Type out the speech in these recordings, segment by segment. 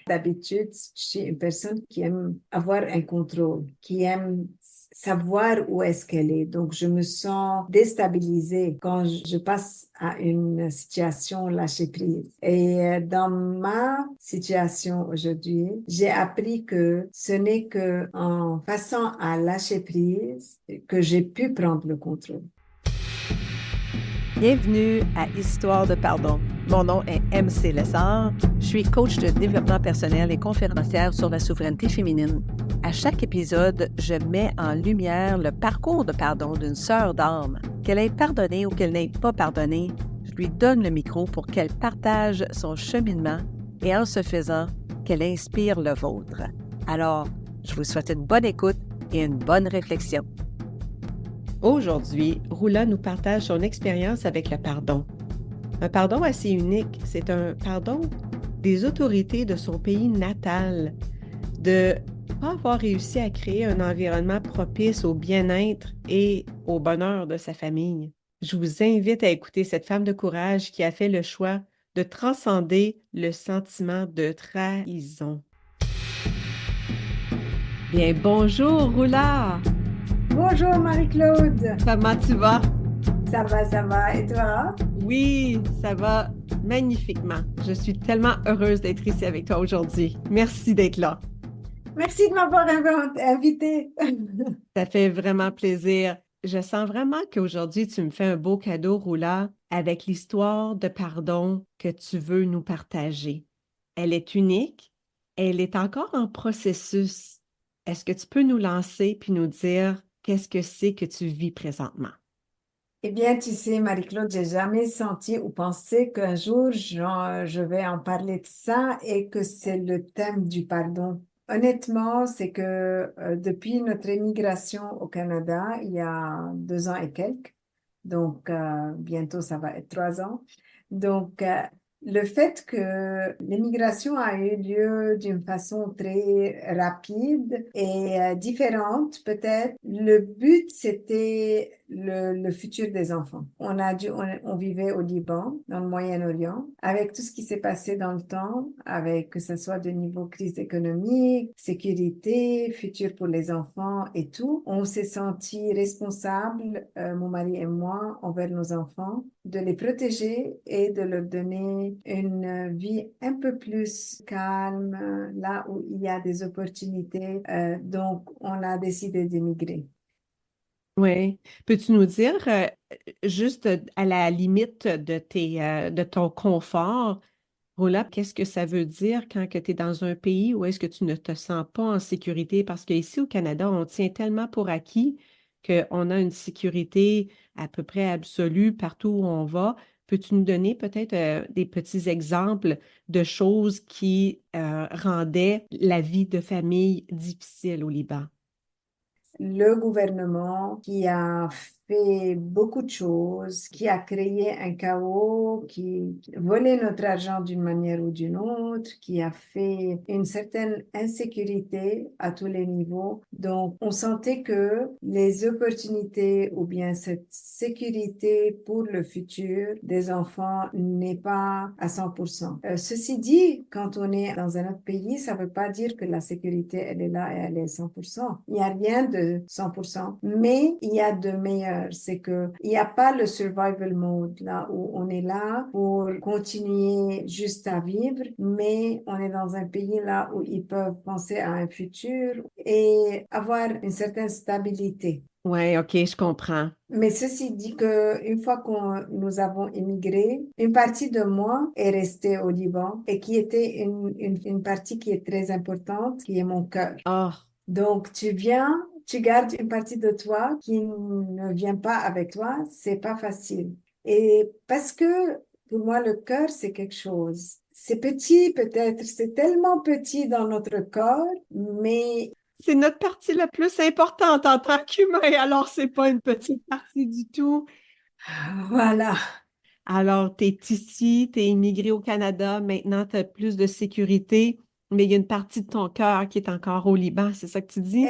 D'habitude, je suis une personne qui aime avoir un contrôle, qui aime savoir où est-ce qu'elle est. Donc, je me sens déstabilisée quand je passe à une situation lâcher prise. Et dans ma situation aujourd'hui, j'ai appris que ce n'est que en passant à lâcher prise que j'ai pu prendre le contrôle. Bienvenue à Histoire de pardon. Mon nom est MC Lessard. Je suis coach de développement personnel et conférencière sur la souveraineté féminine. À chaque épisode, je mets en lumière le parcours de pardon d'une sœur d'âme. Qu'elle ait pardonné ou qu'elle n'ait pas pardonné, je lui donne le micro pour qu'elle partage son cheminement et en ce faisant, qu'elle inspire le vôtre. Alors, je vous souhaite une bonne écoute et une bonne réflexion. Aujourd'hui, Roula nous partage son expérience avec le pardon. Un pardon assez unique, c'est un pardon des autorités de son pays natal, de ne pas avoir réussi à créer un environnement propice au bien-être et au bonheur de sa famille. Je vous invite à écouter cette femme de courage qui a fait le choix de transcender le sentiment de trahison. Bien, bonjour Roula! Bonjour Marie-Claude, Comment tu vas? ça va, et toi? Oui, ça va magnifiquement. Je suis tellement heureuse d'être ici avec toi aujourd'hui. Merci d'être là. Merci de m'avoir invité. Ça fait vraiment plaisir. Je sens vraiment qu'aujourd'hui, tu me fais un beau cadeau, Roula, avec l'histoire de pardon que tu veux nous partager. Elle est unique, elle est encore en processus. Est-ce que tu peux nous lancer puis nous dire qu'est-ce que c'est que tu vis présentement? Eh bien, tu sais, Marie-Claude, j'ai jamais senti ou pensé qu'un jour, je vais en parler de ça et que c'est le thème du pardon. Honnêtement, c'est que depuis notre émigration au Canada, il y a 2 ans et quelques, donc bientôt ça va être 3 ans. Donc, le fait que l'émigration a eu lieu d'une façon très rapide et différente, peut-être, le but, c'était le futur des enfants. On vivait au Liban, dans le Moyen-Orient, avec tout ce qui s'est passé dans le temps, avec que ce soit de niveau crise économique, sécurité, futur pour les enfants et tout. On s'est senti responsable, mon mari et moi, envers nos enfants, de les protéger et de leur donner une vie un peu plus calme, là où il y a des opportunités. Donc, on a décidé d'émigrer. Oui. Peux-tu nous dire, juste à la limite de de ton confort, Rola, qu'est-ce que ça veut dire quand tu es dans un pays où est-ce que tu ne te sens pas en sécurité? Parce qu'ici au Canada, on tient tellement pour acquis qu'on a une sécurité à peu près absolue partout où on va. Peux-tu nous donner peut-être des petits exemples de choses qui rendaient la vie de famille difficile au Liban? Le gouvernement qui a fait beaucoup de choses, qui a créé un chaos, qui volait notre argent d'une manière ou d'une autre, qui a fait une certaine insécurité à tous les niveaux. Donc, on sentait que les opportunités ou bien cette sécurité pour le futur des enfants n'est pas à 100%. Ceci dit, quand on est dans un autre pays, ça ne veut pas dire que la sécurité, elle est là et elle est 100%. Il n'y a rien de 100%, mais il y a de meilleurs. C'est que il n'y a pas le survival mode là où on est là pour continuer juste à vivre, mais on est dans un pays là où ils peuvent penser à un futur et avoir une certaine stabilité. Oui, OK, je comprends. Mais ceci dit que une fois que nous avons immigré, une partie de moi est restée au Liban et qui était une partie qui est très importante, qui est mon cœur. Ah, Donc, tu viens, tu gardes une partie de toi qui ne vient pas avec toi, c'est pas facile. Et parce que pour moi, le cœur, c'est quelque chose. C'est petit peut-être, c'est tellement petit dans notre corps, mais c'est notre partie la plus importante en tant qu'humain, alors c'est pas une petite partie du tout. voilà. Alors, tu es ici, tu es immigré au Canada, maintenant tu as plus de sécurité, Mais il y a une partie de ton cœur qui est encore au Liban, c'est ça que tu dis?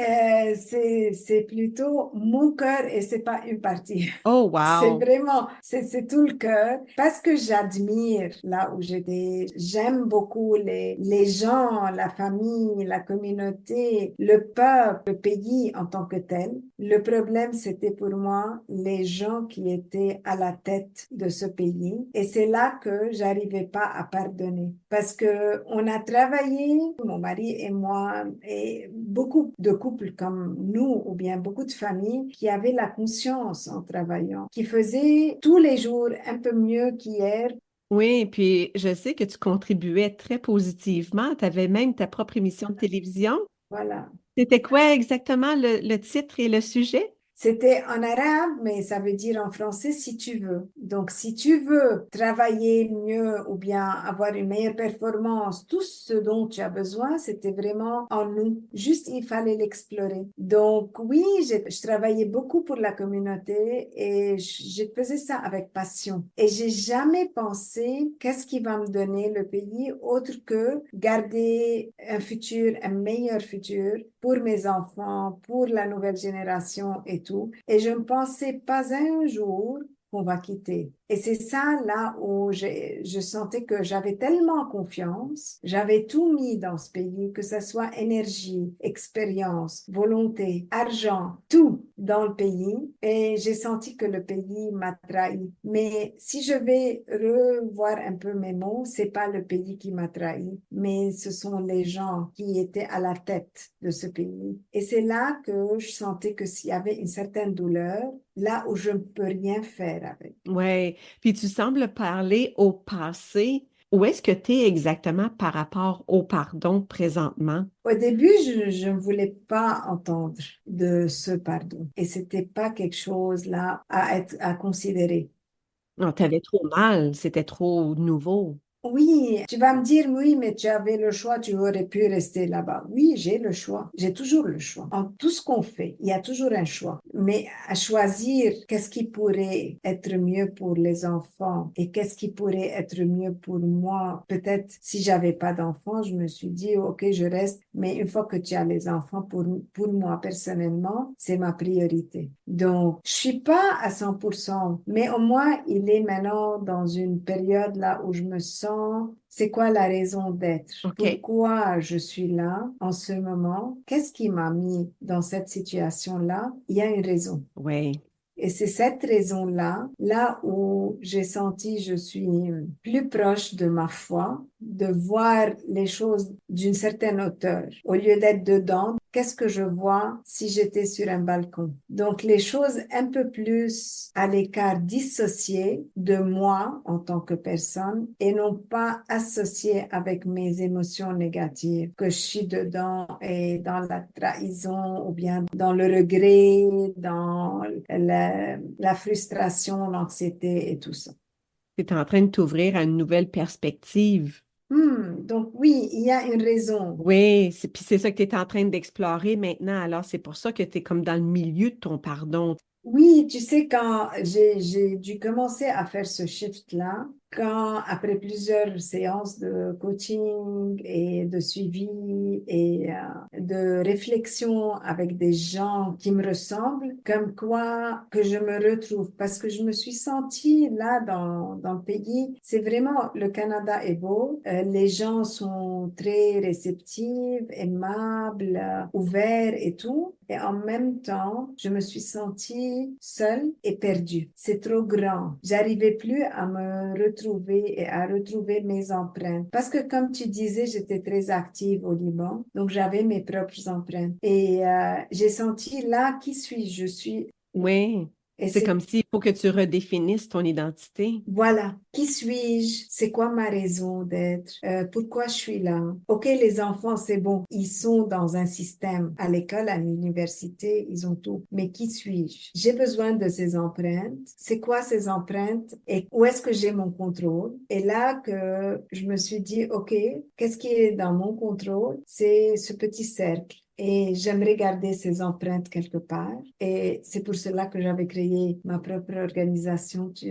C'est plutôt mon cœur et c'est pas une partie. Oh, C'est wow! vraiment, c'est tout le cœur parce que j'admire là où j'étais. J'aime beaucoup les gens, la famille, la communauté, le peuple, le pays en tant que tel. Le problème, c'était pour moi les gens qui étaient à la tête de ce pays. Et c'est là que j'arrivais pas à pardonner parce que on a travaillé, mon mari et moi, et beaucoup de couples comme nous, ou bien beaucoup de familles qui avaient la conscience en travaillant, qui faisaient tous les jours un peu mieux qu'hier. Oui, puis je sais que tu contribuais très positivement. Tu avais même ta propre émission de télévision. Voilà. C'était quoi exactement le titre et le sujet? C'était en arabe, mais ça veut dire en français si tu veux. Donc, si tu veux travailler mieux ou bien avoir une meilleure performance, tout ce dont tu as besoin, c'était vraiment en nous. Juste, il fallait l'explorer. Donc, oui, je travaillais beaucoup pour la communauté et je faisais ça avec passion. Et j'ai jamais pensé qu'est-ce qui va me donner le pays autre que garder un futur, un meilleur futur pour mes enfants, pour la nouvelle génération et tout. Et je ne pensais pas un jour qu'on va quitter. Et c'est ça là où je sentais que j'avais tellement confiance, j'avais tout mis dans ce pays, que ce soit énergie, expérience, volonté, argent, tout dans le pays. Et j'ai senti que le pays m'a trahi. Mais si je vais revoir un peu mes mots, c'est pas le pays qui m'a trahi, mais ce sont les gens qui étaient à la tête de ce pays. Et c'est là que je sentais que s'il y avait une certaine douleur, là où je ne peux rien faire avec. Oui. Puis tu sembles parler au passé. Où est-ce que tu es exactement par rapport au pardon présentement? Au début, je ne voulais pas entendre de ce pardon. Et c'était pas quelque chose là à considérer. Non, t'avais trop mal, c'était trop nouveau. Oui, tu vas me dire, oui, mais tu avais le choix, tu aurais pu rester là-bas. Oui, j'ai le choix. J'ai toujours le choix. En tout ce qu'on fait, il y a toujours un choix. Mais à choisir qu'est-ce qui pourrait être mieux pour les enfants et qu'est-ce qui pourrait être mieux pour moi. Peut-être si j'avais pas d'enfants, je me suis dit, OK, je reste. Mais une fois que tu as les enfants, pour moi personnellement, c'est ma priorité. Donc, je suis pas à 100%, mais au moins, il est maintenant dans une période là où je me sens, c'est quoi la raison d'être? OK. Pourquoi je suis là en ce moment? Qu'est-ce qui m'a mis dans cette situation-là? Il y a une raison. Oui. Et c'est cette raison-là, là où j'ai senti je suis plus proche de ma foi, de voir les choses d'une certaine hauteur. Au lieu d'être dedans, qu'est-ce que je vois si j'étais sur un balcon? Donc les choses un peu plus à l'écart, dissociées de moi en tant que personne et non pas associées avec mes émotions négatives, que je suis dedans et dans la trahison ou bien dans le regret, dans la frustration, l'anxiété et tout ça. Tu es en train de t'ouvrir à une nouvelle perspective. Donc oui, il y a une raison. Oui, puis c'est ça que tu es en train d'explorer maintenant. Alors, c'est pour ça que tu es comme dans le milieu de ton pardon. Oui, tu sais, quand j'ai dû commencer à faire ce shift-là, quand après plusieurs séances de coaching et de suivi et de réflexion avec des gens qui me ressemblent, comme quoi que je me retrouve, parce que je me suis sentie là dans le pays, c'est vraiment, le Canada est beau, les gens sont très réceptifs, aimables, ouverts et tout. Et en même temps, je me suis sentie seule et perdue. C'est trop grand. J'arrivais plus à me retrouver et à retrouver mes empreintes. Parce que comme tu disais, j'étais très active au Liban, donc j'avais mes propres empreintes. Et j'ai senti là, qui suis-je? Je suis... Oui, Et c'est c'est comme s'il faut que tu redéfinisses ton identité. voilà, qui suis-je? C'est quoi ma raison d'être? Pourquoi je suis là? Ok, les enfants, c'est bon, ils sont dans un système, à l'école, à l'université, ils ont tout. Mais qui suis-je? J'ai besoin de ces empreintes. C'est quoi ces empreintes? Et où est-ce que j'ai mon contrôle? Et là que je me suis dit, ok, qu'est-ce qui est dans mon contrôle? C'est ce petit cercle. Et j'aimerais garder ces empreintes quelque part. Et c'est pour cela que j'avais créé ma propre propre organisation, tu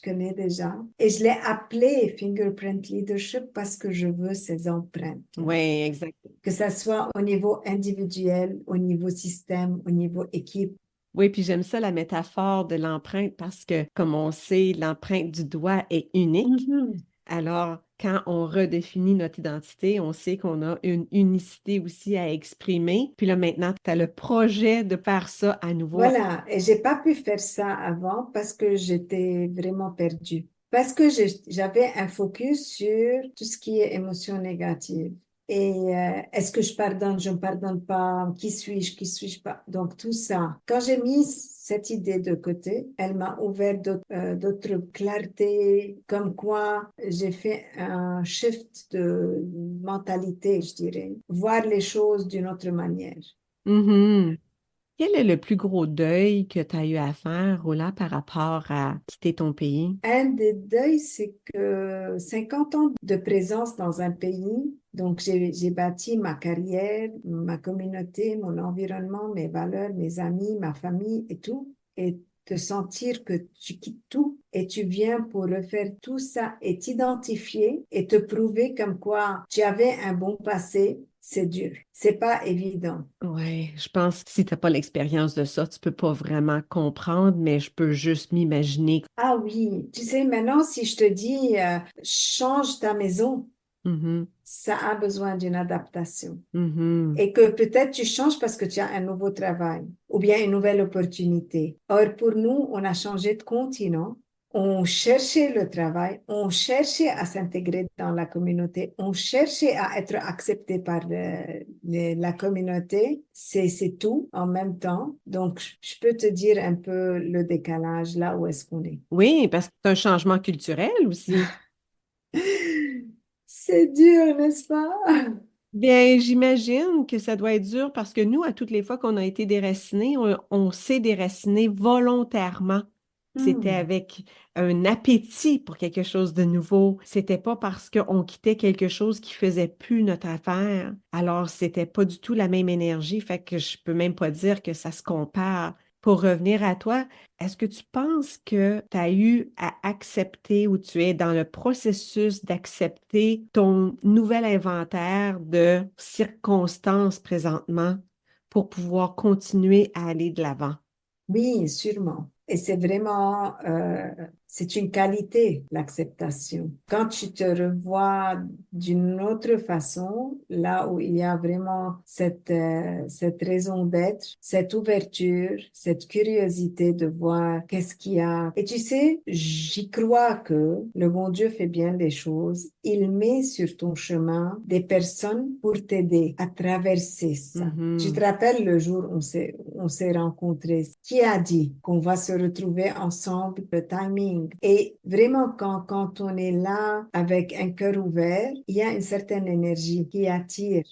connais déjà. Et je l'ai appelé Fingerprint Leadership parce que je veux ces empreintes-là. Oui, exact. Que ça soit au niveau individuel, au niveau système, au niveau équipe. Oui, puis j'aime ça la métaphore de l'empreinte parce que, comme on sait, l'empreinte du doigt est unique. Mhm. Alors, quand on redéfinit notre identité, on sait qu'on a une unicité aussi à exprimer. Puis là, maintenant, tu as le projet de faire ça à nouveau. Voilà, et j'ai pas pu faire ça avant parce que j'étais vraiment perdue. Parce que j'avais un focus sur tout ce qui est émotion négative. Et est-ce que je pardonne, je ne pardonne pas, qui suis-je pas? Donc tout ça. Quand j'ai mis cette idée de côté, elle m'a ouvert d'autres clartés, comme quoi j'ai fait un shift de mentalité, je dirais, voir les choses d'une autre manière. Mhm. Quel est le plus gros deuil que tu as eu à faire, Roland, par rapport à quitter ton pays? Un des deuils, c'est que 50 ans de présence dans un pays, donc j'ai bâti ma carrière, ma communauté, mon environnement, mes valeurs, mes amis, ma famille et tout, et te sentir que tu quittes tout et tu viens pour refaire tout ça et t'identifier et te prouver comme quoi tu avais un bon passé, c'est dur. C'est pas évident. Oui, je pense que si tu n'as pas l'expérience de ça, tu peux pas vraiment comprendre, mais je peux juste m'imaginer. Ah oui, tu sais, maintenant, si je te dis, change ta maison, Mhm, ça a besoin d'une adaptation. mhm. Et que peut-être tu changes parce que tu as un nouveau travail ou bien une nouvelle opportunité. Or, pour nous, on a changé de continent. On cherchait le travail, on cherchait à s'intégrer dans la communauté, on cherchait à être accepté par la communauté. C'est tout en même temps. Donc, je peux te dire un peu le décalage là où est-ce qu'on est. Oui, parce que c'est un changement culturel aussi. C'est dur, n'est-ce pas? Bien, j'imagine que ça doit être dur parce que nous, à toutes les fois qu'on a été déracinés, on s'est déraciné volontairement. C'était Hmm. avec un appétit pour quelque chose de nouveau. C'était pas parce qu'on quittait quelque chose qui faisait plus notre affaire. Alors, c'était pas du tout la même énergie. Fait que je peux même pas dire que ça se compare. Pour revenir à toi, est-ce que tu penses que tu as eu à accepter ou tu es dans le processus d'accepter ton nouvel inventaire de circonstances présentement pour pouvoir continuer à aller de l'avant? Oui, sûrement. Et c'est vraiment, c'est une qualité, l'acceptation. Quand tu te revois d'une autre façon, là où il y a vraiment cette raison d'être, cette ouverture, cette curiosité de voir qu'est-ce qu'il y a. Et tu sais, j'y crois que le bon Dieu fait bien les choses. Il met sur ton chemin des personnes pour t'aider à traverser ça. Tu te Mhm. rappelles le jour où on s'est rencontrés? Qui a dit qu'on va se retrouver ensemble, le timing? Et vraiment, quand on est là avec un cœur ouvert, il y a une certaine énergie qui attire.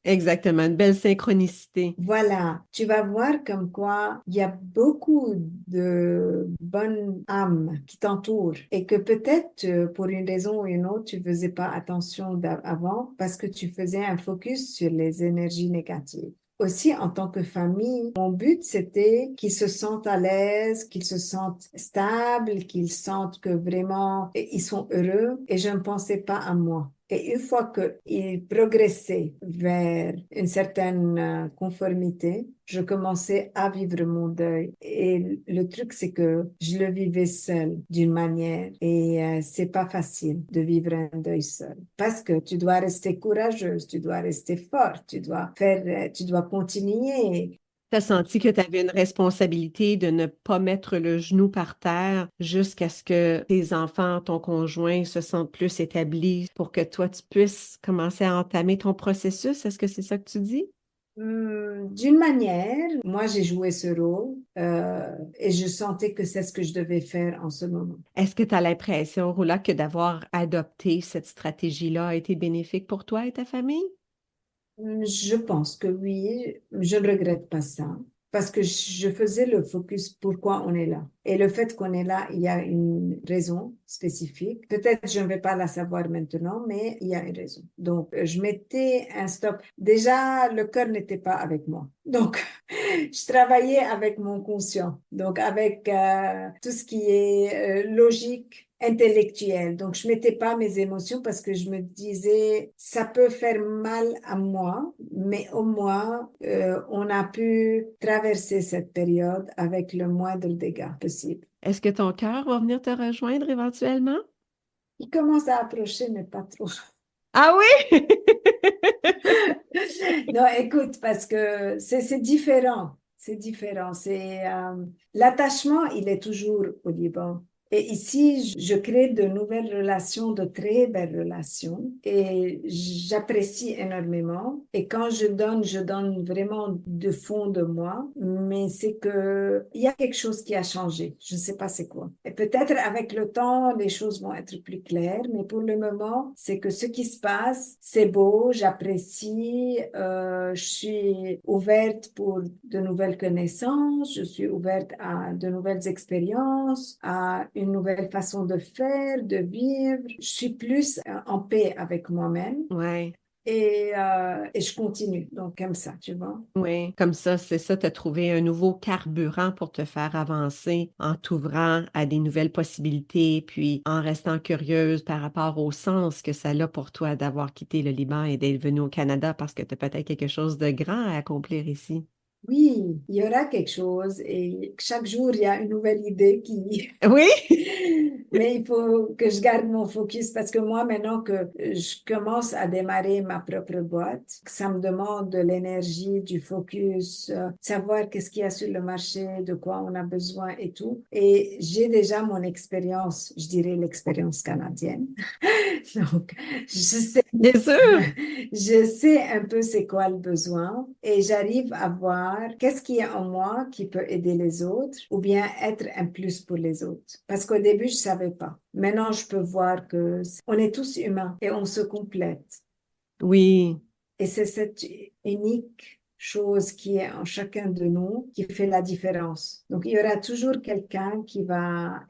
Exactement, une belle synchronicité. Voilà, tu vas voir comme quoi il y a beaucoup de bonnes âmes qui t'entourent et que peut-être pour une raison ou une autre, tu faisais pas attention avant parce que tu faisais un focus sur les énergies négatives. Aussi, en tant que famille, mon but, c'était qu'ils se sentent à l'aise, qu'ils se sentent stables, qu'ils sentent que vraiment ils sont heureux et je ne pensais pas à moi. Et une fois qu'ils progressaient vers une certaine conformité, je commençais à vivre mon deuil. Et le truc, c'est que je le vivais seul d'une manière. Et c'est pas facile de vivre un deuil seul. Parce que tu dois rester courageuse, tu dois rester forte, tu dois continuer. Tu as senti que tu avais une responsabilité de ne pas mettre le genou par terre jusqu'à ce que tes enfants, ton conjoint se sentent plus établis pour que toi, tu puisses commencer à entamer ton processus. Est-ce que c'est ça que tu dis? D'une manière, moi j'ai joué ce rôle et je sentais que c'est ce que je devais faire en ce moment. Est-ce que tu as l'impression, Rola, que d'avoir adopté cette stratégie-là a été bénéfique pour toi et ta famille? Je pense que oui, je ne regrette pas ça parce que je faisais le focus pourquoi on est là. Et le fait qu'on est là, il y a une raison spécifique. Peut-être je ne vais pas la savoir maintenant, mais il y a une raison. Donc, je mettais un stop. Déjà, le cœur n'était pas avec moi. Donc, je travaillais avec mon conscient, donc avec tout ce qui est logique, intellectuel. Donc, je mettais pas mes émotions parce que je me disais, ça peut faire mal à moi, mais au moins, on a pu traverser cette période avec le moindre dégât possible. Est-ce que ton cœur va venir te rejoindre éventuellement? Il commence à approcher, mais pas trop. Ah oui? Non, écoute, parce que c'est différent. C'est différent. C'est l'attachement, il est toujours au Liban. Et ici, je crée de nouvelles relations, de très belles relations, et j'apprécie énormément. Et quand je donne vraiment de fond de moi. Mais c'est que il y a quelque chose qui a changé. Je ne sais pas c'est quoi. Et peut-être avec le temps, les choses vont être plus claires. Mais pour le moment, c'est que ce qui se passe, c'est beau, j'apprécie, je suis ouverte pour de nouvelles connaissances, je suis ouverte à de nouvelles expériences, à une nouvelle façon de faire, de vivre. Je suis plus en paix avec moi-même Ouais. et je continue. Donc, comme ça, tu vois. Oui, comme ça, c'est ça, tu as trouvé un nouveau carburant pour te faire avancer en t'ouvrant à des nouvelles possibilités, puis en restant curieuse par rapport au sens que ça a pour toi d'avoir quitté le Liban et d'être venue au Canada parce que tu as peut-être quelque chose de grand à accomplir ici. Oui, il y aura quelque chose et chaque jour, il y a une nouvelle idée qui... Oui? Mais il faut que je garde mon focus parce que moi, maintenant que je commence à démarrer ma propre boîte, ça me demande de l'énergie, du focus, savoir qu'est-ce qu'il y a sur le marché, de quoi on a besoin et tout. Et j'ai déjà mon expérience, je dirais l'expérience canadienne. Donc, je sais, Bien sûr. je sais un peu c'est quoi le besoin et j'arrive à voir qu'est-ce qui est en moi qui peut aider les autres ou bien être un plus pour les autres. Parce qu'au début, je savais pas. Maintenant, je peux voir que on est tous humains et on se complète. Oui. Et c'est cette unique chose qui est en chacun de nous qui fait la différence. Donc, il y aura toujours quelqu'un qui va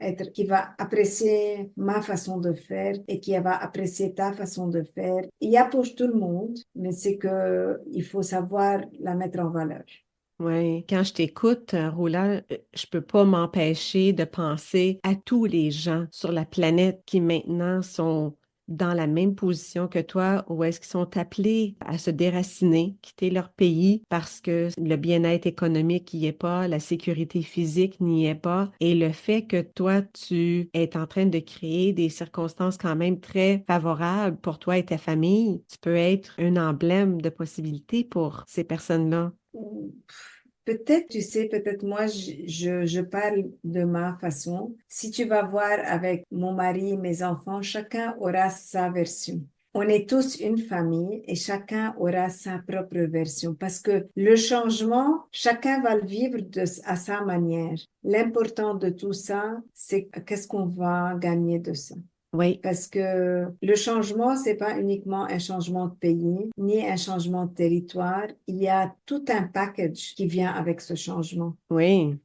apprécier ma façon de faire et qui va apprécier ta façon de faire. Il y a pour tout le monde, mais c'est que il faut savoir la mettre en valeur. Oui, quand je t'écoute, Roland, je peux pas m'empêcher de penser à tous les gens sur la planète qui maintenant sont dans la même position que toi, ou est-ce qu'ils sont appelés à se déraciner, quitter leur pays parce que le bien-être économique n'y est pas, la sécurité physique n'y est pas, et le fait que toi, tu es en train de créer des circonstances quand même très favorables pour toi et ta famille, tu peux être un emblème de possibilités pour ces personnes-là. Peut-être, tu sais, peut-être moi, je parle de ma façon. Si tu vas voir avec mon mari, mes enfants, chacun aura sa version. On est tous une famille et chacun aura sa propre version parce que le changement, chacun va le vivre à sa manière. L'important de tout ça, c'est qu'est-ce qu'on va gagner de ça. Oui. Parce que le changement, c'est pas uniquement un changement de pays, ni un changement de territoire. Il y a tout un package qui vient avec ce changement. Oui,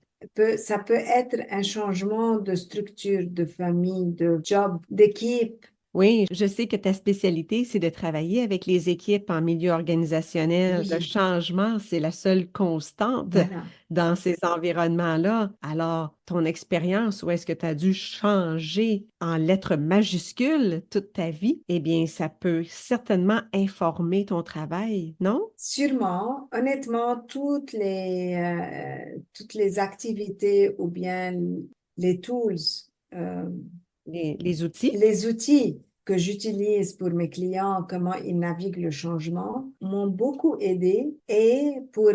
Ça peut être un changement de structure, de famille, de job, d'équipe. oui, je sais que ta spécialité, c'est de travailler avec les équipes en milieu organisationnel. Le Oui, changement, c'est la seule constante voilà. dans ces environnements-là. Alors, ton expérience, où est-ce que tu as dû changer en lettres majuscules toute ta vie, eh bien, ça peut certainement informer ton travail, non? Sûrement, honnêtement, toutes les activités ou bien les tools, euh, Les outils? les outils que j'utilise pour mes clients, comment ils naviguent le changement, m'ont beaucoup aidé et pour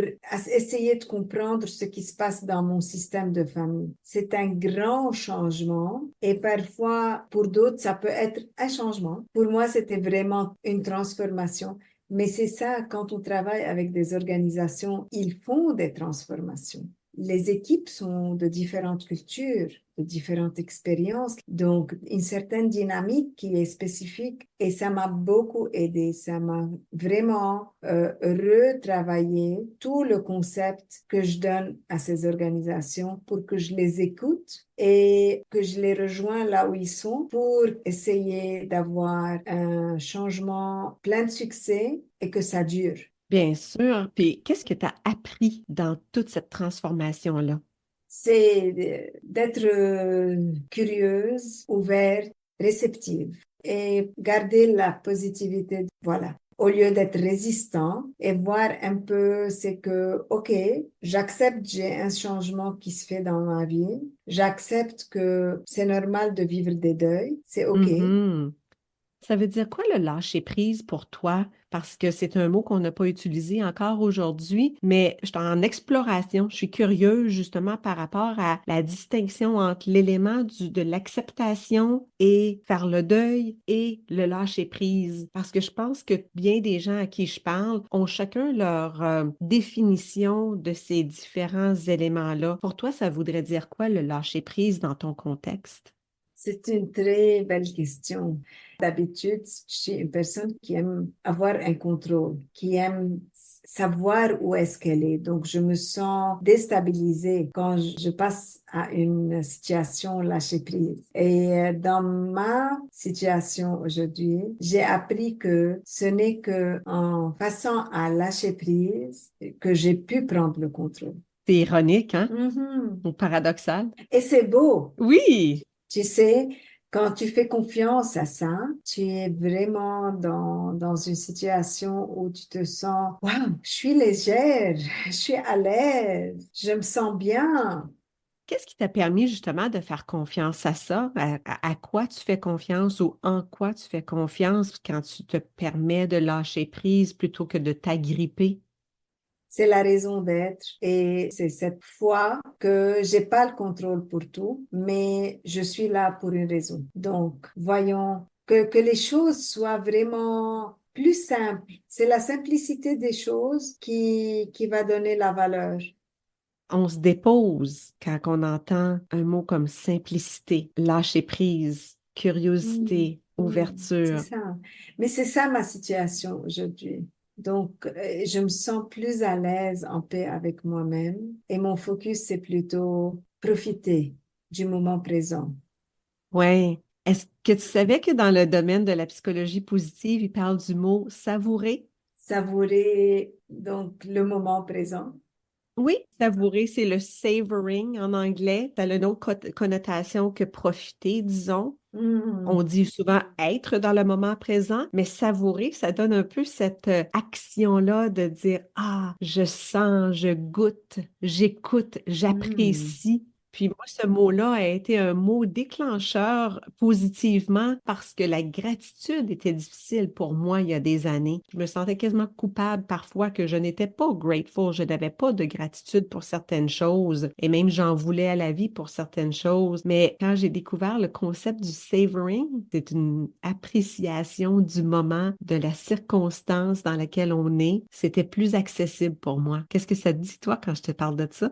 essayer de comprendre ce qui se passe dans mon système de famille. C'est un grand changement et parfois pour d'autres, ça peut être un changement. Pour moi, c'était vraiment une transformation. Mais c'est ça, quand on travaille avec des organisations, ils font des transformations. les équipes sont de différentes cultures, de différentes expériences, donc une certaine dynamique qui est spécifique et ça m'a beaucoup aidé. Ça m'a vraiment retravaillé tout le concept que je donne à ces organisations pour que je les écoute et que je les rejoins là où ils sont pour essayer d'avoir un changement plein de succès et que ça dure. Bien sûr. Puis, qu'est-ce que tu as appris dans toute cette transformation-là? C'est d'être curieuse, ouverte, réceptive et garder la positivité. Voilà. Au lieu d'être résistant et voir un peu, c'est que, OK, j'accepte, j'ai un changement qui se fait dans ma vie. J'accepte que c'est normal de vivre des deuils. C'est OK. Mhm. Ça veut dire quoi le lâcher prise pour toi? Parce que c'est un mot qu'on n'a pas utilisé encore aujourd'hui, mais je suis en exploration. Je suis curieuse justement par rapport à la distinction entre l'élément de l'acceptation et faire le deuil et le lâcher prise. Parce que je pense que bien des gens à qui je parle ont chacun leur définition de ces différents éléments-là. Pour toi, ça voudrait dire quoi le lâcher prise dans ton contexte? C'est une très belle question. D'habitude, je suis une personne qui aime avoir un contrôle, qui aime savoir où est-ce qu'elle est. Donc, je me sens déstabilisée quand je passe à une situation lâcher prise. Et dans ma situation aujourd'hui, j'ai appris que ce n'est que en passant à lâcher prise que j'ai pu prendre le contrôle. C'est ironique, hein? Mhm. Ou paradoxal? Et c'est beau. Oui! Tu sais, quand tu fais confiance à ça, tu es vraiment dans une situation où tu te sens, waouh, je suis légère, je suis à l'aise, je me sens bien. Qu'est-ce qui t'a permis justement de faire confiance à ça? À quoi tu fais confiance ou en quoi tu fais confiance quand tu te permets de lâcher prise plutôt que de t'agripper? C'est la raison d'être et c'est cette foi que j'ai pas le contrôle pour tout, mais je suis là pour une raison. Donc, voyons que les choses soient vraiment plus simples. C'est la simplicité des choses qui va donner la valeur. On se dépose quand on entend un mot comme simplicité, lâcher prise, curiosité, C'est ouverture. ça. Mais c'est ça ma situation aujourd'hui. Donc, je me sens plus à l'aise, en paix avec moi-même et mon focus, c'est plutôt profiter du moment présent. Ouais. Est-ce que tu savais que dans le domaine de la psychologie positive, il parle du mot savourer? Savourer donc le moment présent. Oui, savourer, c'est le savoring en anglais. Ça a une autre connotation que profiter, disons. On Hmm. dit souvent être dans le moment présent, mais savourer, ça donne un peu cette action-là de dire, ah, je sens, je goûte, j'écoute, Hmm. j'apprécie. Puis moi, ce mot-là a été un mot déclencheur positivement parce que la gratitude était difficile pour moi il y a des années. Je me sentais quasiment coupable parfois que je n'étais pas grateful, je n'avais pas de gratitude pour certaines choses et même j'en voulais à la vie pour certaines choses. Mais quand j'ai découvert le concept du savoring, c'est une appréciation du moment, de la circonstance dans laquelle on est. C'était plus accessible pour moi. Qu'est-ce que ça te dit, toi, quand je te parle de ça?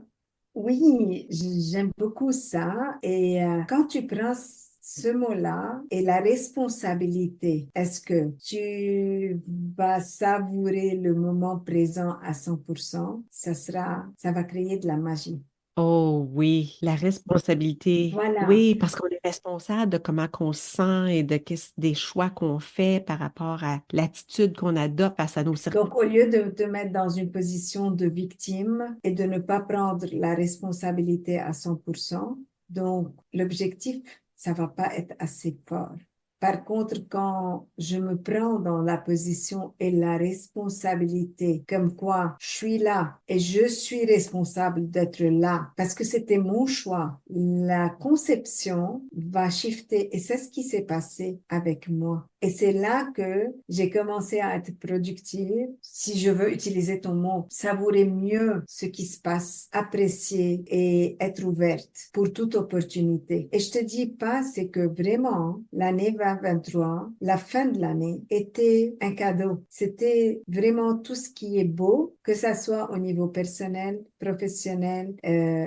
Oui, j'aime beaucoup ça. Et quand tu prends ce mot-là et la responsabilité, est-ce que tu vas savourer le moment présent à 100%? Ça va créer de la magie. Oh oui, la responsabilité. Voilà. Oui, parce qu'on est responsable de comment qu'on se sent et des choix qu'on fait par rapport à l'attitude qu'on adopte face à nos circonstances. Donc, au lieu de te mettre dans une position de victime et de ne pas prendre la responsabilité à 100%, donc l'objectif, ça va pas être assez fort. Par contre, quand je me prends dans la position et la responsabilité, comme quoi je suis là et je suis responsable d'être là parce que c'était mon choix, la conception va shifter et c'est ce qui s'est passé avec moi. Et c'est là que j'ai commencé à être productive. Si je veux utiliser ton mot, savourer mieux ce qui se passe, apprécier et être ouverte pour toute opportunité. Et je te dis pas, c'est que vraiment, l'année 2023, la fin de l'année était un cadeau. C'était vraiment tout ce qui est beau, que ça soit au niveau personnel, professionnel,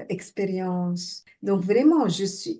expérience. Donc vraiment,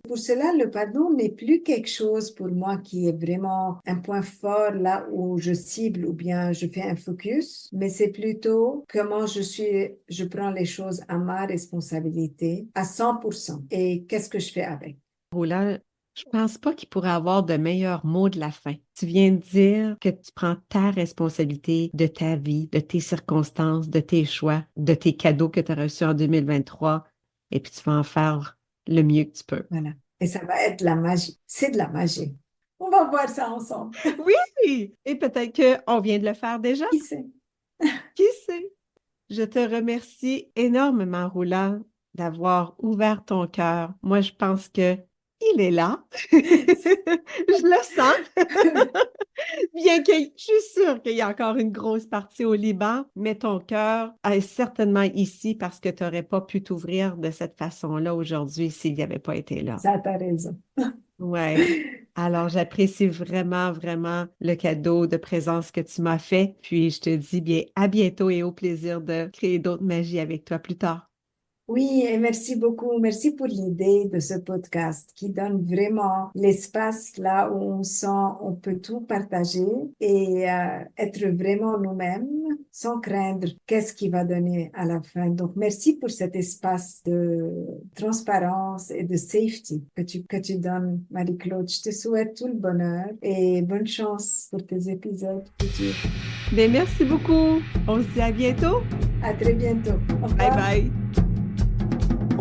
pour cela, le pardon n'est plus quelque chose pour moi qui est vraiment un point fort là où je cible ou bien je fais un focus, mais c'est plutôt comment je prends les choses à ma responsabilité à 100% et qu'est-ce que je fais avec. Roland, je pense pas qu'il pourrait avoir de meilleurs mots de la fin. Tu viens de dire que tu prends ta responsabilité de ta vie, de tes circonstances, de tes choix, de tes cadeaux que tu as reçus en 2023, et puis tu vas en faire le mieux que tu peux. Voilà. Et ça va être de la magie. C'est de la magie. On va voir ça ensemble. Oui, et peut-être qu'on vient de le faire déjà. Qui sait? Qui sait? Je te remercie énormément, Roland, d'avoir ouvert ton cœur. Moi, je pense que il est là. Je le sens. Bien que je suis sûre qu'il y a encore une grosse partie au Liban, mais ton cœur est certainement ici parce que tu n'aurais pas pu t'ouvrir de cette façon-là aujourd'hui s'il n'y avait pas été là. Ça, t'as raison. Ouais. Alors, j'apprécie vraiment, vraiment le cadeau de présence que tu m'as fait. Puis, je te dis bien à bientôt et au plaisir de créer d'autres magies avec toi plus tard. Oui, et merci beaucoup. Merci pour l'idée de ce podcast qui donne vraiment l'espace là où on sent on peut tout partager et être vraiment nous-mêmes sans craindre qu'est-ce qui va donner à la fin. Donc, merci pour cet espace de transparence et de safety que tu donnes, Marie-Claude. Je te souhaite tout le bonheur et bonne chance pour tes épisodes futurs. Bien, merci beaucoup. On se dit à bientôt. À très bientôt. Au Bye revoir. bye.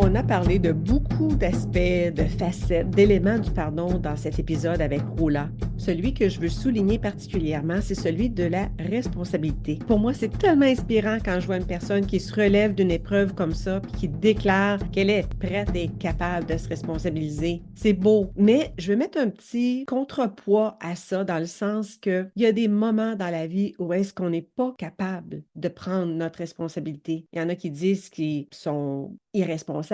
On a parlé de beaucoup d'aspects, de facettes, d'éléments du pardon dans cet épisode avec Roland. Celui que je veux souligner particulièrement, c'est celui de la responsabilité. Pour moi, c'est tellement inspirant quand je vois une personne qui se relève d'une épreuve comme ça, puis qui déclare qu'elle est prête et capable de se responsabiliser. C'est beau, mais je veux mettre un petit contrepoids à ça dans le sens qu'il y a des moments dans la vie où est-ce qu'on n'est pas capable de prendre notre responsabilité. Il y en a qui disent qu'ils sont irresponsables.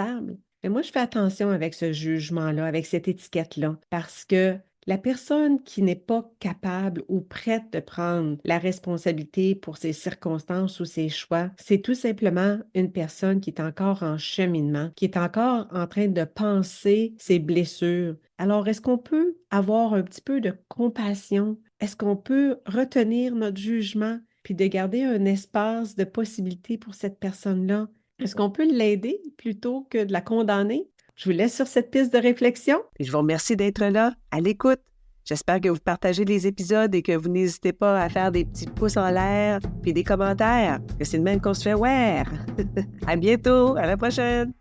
Mais moi, je fais attention avec ce jugement-là, avec cette étiquette-là, parce que la personne qui n'est pas capable ou prête de prendre la responsabilité pour ses circonstances ou ses choix, c'est tout simplement une personne qui est encore en cheminement, qui est encore en train de penser ses blessures. Alors, est-ce qu'on peut avoir un petit peu de compassion? Est-ce qu'on peut retenir notre jugement puis de garder un espace de possibilité pour cette personne-là? Est-ce qu'on peut l'aider plutôt que de la condamner? Je vous laisse sur cette piste de réflexion. Et je vous remercie d'être là, à l'écoute. J'espère que vous partagez les épisodes et que vous n'hésitez pas à faire des petits pouces en l'air puis des commentaires, que c'est de même qu'on se fait ouais. À bientôt, à la prochaine!